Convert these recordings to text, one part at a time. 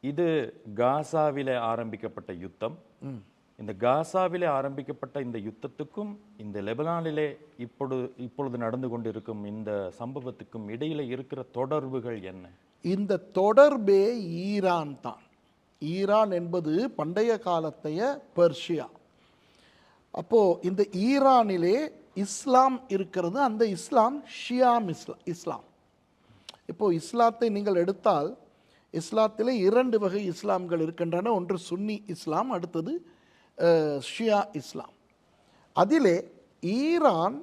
இது காசாவிலே ஆரம்பிக்கப்பட்ட யுத்தம். இந்த காசாவிலே ஆரம்பிக்கப்பட்ட இந்த யுத்தத்துக்கும் இந்த லெபனானிலே இப்பொழுது நடந்து கொண்டிருக்கும் இந்த சம்பவத்துக்கும் இடையில இருக்கிற தொடர்புகள் என்ன? இந்த தொடர்பே ஈரான் தான். ஈரான் என்பது பண்டைய காலத்தைய பெர்ஷியா. அப்போ இந்த ஈரானிலே இஸ்லாம் இருக்கிறது. அந்த இஸ்லாம் ஷியாம் இஸ்லாம். இப்போ இஸ்லாத்தை நீங்கள் எடுத்தால் இஸ்லாத்திலே 2 வகை இஸ்லாம்கள் இருக்கின்றன. ஒன்று சுன்னி இஸ்லாம், அடுத்தது ஷியா இஸ்லாம். அதிலே ஈரான்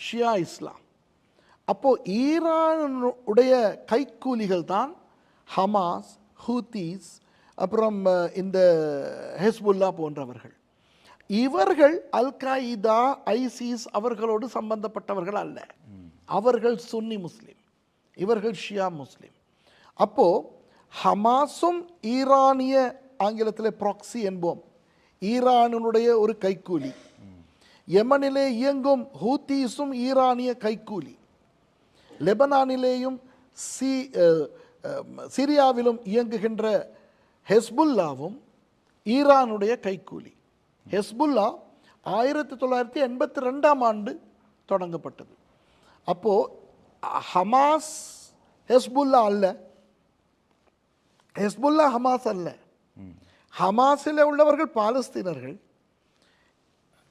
ஷியா இஸ்லாம். அப்போ ஈரானுடைய கைக்கூலிகள் தான் ஹமாஸ், ஹூத்தீஸ், அப்புறம் இந்த ஹெஸ்புல்லா போன்றவர்கள். இவர்கள் அல் காயிதா, ஐசிஸ் அவர்களோடு சம்பந்தப்பட்டவர்கள் அல்ல. அவர்கள் சுன்னி முஸ்லீம், இவர்கள் ஷியா முஸ்லீம். அப்போ ஹமாஸும் ஈரானிய, ஆங்கிலத்தில் ப்ராக்சி என்போம், ஈரானுடைய ஒரு கைக்கூலி. யமனிலே இயங்கும் ஹூத்தீஸும் ஈரானிய கைக்கூலி. லெபனானிலேயும் சிரியாவிலும் இயங்குகின்ற ஹெஸ்புல்லாவும் ஈரானுடைய கைக்கூலி. ஹெஸ்புல்லா 1982ஆம் ஆண்டு தொடங்கப்பட்டது. அப்போ ஹமாஸ் ஹெஸ்புல்லா அல்ல, ஹெஸ்புல்லா ஹமாஸ் அல்ல. ஹமாஸில் உள்ளவர்கள் பாலஸ்தீனர்கள்,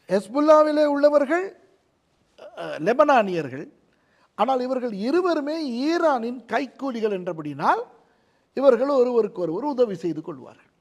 ஹெஸ்புல்லாவிலே உள்ளவர்கள் லெபனானியர்கள். ஆனால் இவர்கள் இருவருமே ஈரானின் கைக்கூலிகள் என்றபடினால் இவர்கள் ஒருவருக்கு ஒருவர் உதவி செய்து கொள்வார்கள்.